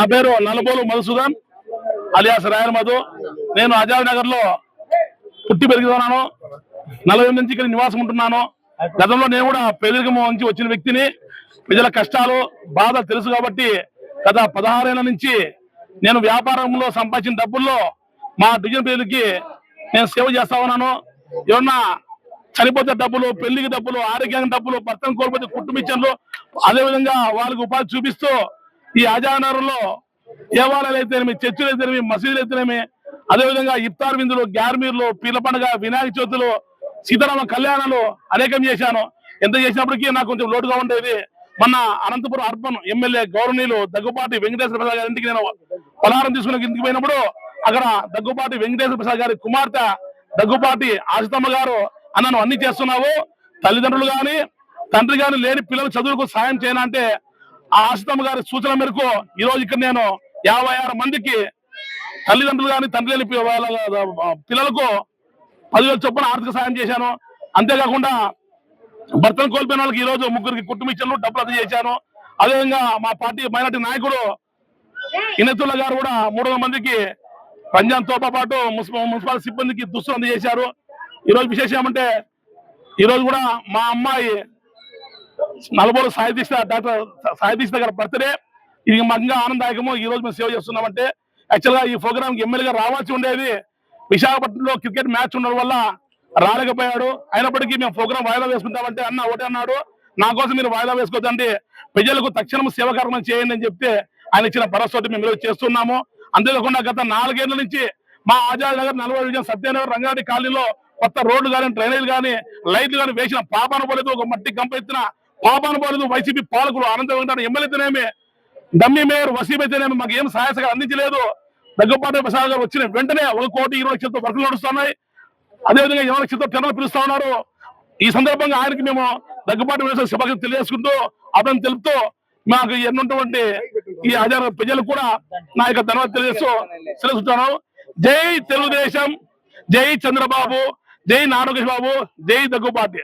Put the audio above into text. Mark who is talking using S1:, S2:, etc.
S1: నా పేరు Nallabolu Madhusudan alias royal Madhu. నేను ఆజాద్ నగర్ లో పుట్టి పెరిగినాను. 40 నుంచి ఇక్కడ నివాసం ఉంటున్నాను. గతంలో నేను కూడా పేదరికం నుంచి వచ్చిన వ్యక్తిని. ప్రజల కష్టాలు బాధ తెలుసు కాబట్టి గత 16 ఏళ్ల నుంచి నేను వ్యాపారంలో సంపాదించిన డబ్బుల్లో మా డివిజన్ ప్రజలకి నేను సేవ చేస్తా ఉన్నాను. ఏమన్నా చనిపోతే డబ్బులు, పెళ్లికి డబ్బులు, ఆరోగ్యానికి డబ్బులు, భర్తను కోల్పోతే కుటుంబించంలో అదేవిధంగా వాళ్ళకి ఉపాధి చూపిస్తూ ఈ ఆజాద్ నగర్ లో దేవాలయాలు అయితేనేమి, చర్చిలు అయితేనేమి, మసీదులు అయితేనేమి, అదేవిధంగా ఇఫ్తార్ విందులు, గ్యార్మీర్లు, పీర్ల పండుగ, వినాయక చవితులు, సీతారామ కళ్యాణాలు అనేకం చేశాను. ఎంత చేసినప్పటికీ నాకు కొంచెం లోటుగా ఉండేది. మొన్న అనంతపురం అర్బన్ ఎమ్మెల్యే గౌరవనీయులు దగ్గుపాటి వెంకటేశ్వర ప్రసాద్ గారి ఇంటికి నేను పలహారం తీసుకుని ఇంటికి పోయినప్పుడు అక్కడ దగ్గుపాటి వెంకటేశ్వర ప్రసాద్ గారి కుమార్తె దగ్గుపాటి ఆశతమ్మ గారు అన్నను అన్ని చేస్తున్నావు, తల్లిదండ్రులు గాని తండ్రి గాని లేని పిల్లల చదువులకు సాయం చేయనంటే ఆ ఆశతమ్మ గారి సూచన మేరకు ఈ రోజు ఇక్కడ నేను 56 మందికి తల్లిదండ్రులు గాని తండ్రి లేని పిల్లలకు 10,000 చొప్పున ఆర్థిక సాయం చేశాను. అంతేకాకుండా భర్తను కోల్పోయిన వాళ్ళకి ఈ రోజు 3 కుటుంబించలు డబ్బులు అందజేశాను. అదేవిధంగా మా పార్టీ మైనార్టీ నాయకుడు ఇనతుల్లా గారు కూడా 300 మందికి రంజాన్ తోపా పాటు మున్సిపల్ సిబ్బందికి దుస్తులు అందజేశారు. ఈ రోజు విశేషం ఏమంటే ఈ రోజు కూడా మా అమ్మాయి నలబోలు డాక్టర్ సాయిదీక్ష గారి బర్త్డే. ఇది మాకు ఇంకా ఆనందదాయకము. ఈ రోజు మేము సేవ చేస్తున్నామంటే యాక్చువల్ గా ఈ ప్రోగ్రామ్ ఎమ్మెల్యేగా రావాల్సి ఉండేది. విశాఖపట్నంలో క్రికెట్ మ్యాచ్ ఉండడం వల్ల రాలేకపోయాడు. అయినప్పటికీ మేము ప్రోగ్రామ్ వాయిదా వేసుకుంటామంటే అన్న ఒకటే అన్నాడు, నా కోసం మీరు వాయిదా వేసుకోవద్దండి, ప్రజలకు తక్షణం సేవ కార్యక్రమం చేయండి అని చెప్తే ఆయన ఇచ్చిన భరోసా మేము ఈరోజు చేస్తున్నాము. అంతేకాకుండా గత 4 ఏళ్ల నుంచి మా ఆజాద్ నగర్, 40 డివిజన్, సత్యనగర్, రంగారెడ్డి కాలనీలో కొత్త రోడ్లు కానీ, డ్రైనేజీలు కానీ, లైట్లు కానీ వేసిన పాపాను పోలేదు. ఒక మట్టి గంప ఎత్తిన పాపాను పోలేదు. వైసీపీ పాలకులు అనంతరం ఎమ్మెల్యేతేనేమి, డమ్మీ మేయర్ వసీం అయితేనేమి మాకు ఏం సహాయ సహకారం అందించలేదు. దగ్గుపాటి ప్రసాద్ గారు వచ్చిన వెంటనే 1,20,00,000 వర్కులు నడుస్తున్నాయి. అదేవిధంగా 20,00,000 టెండర్లు పిలుస్తా ఉన్నారు. ఈ సందర్భంగా ఆయనకి మేము దగ్గుపాటి శుభాకాంక్షలు తెలియజేసుకుంటూ అభినందన తెలుపుతూ మాకు ఎన్నున్నటువంటి ఈ ఆజాద్ ప్రజలకు కూడా నా యొక్క ధన్యవాదాలు తెలియజేస్తూ తెలుసుకుంటాను. జై తెలుగుదేశం, జై చంద్రబాబు, జై నారాయణ బాబు, జై దగ్గుపాటి.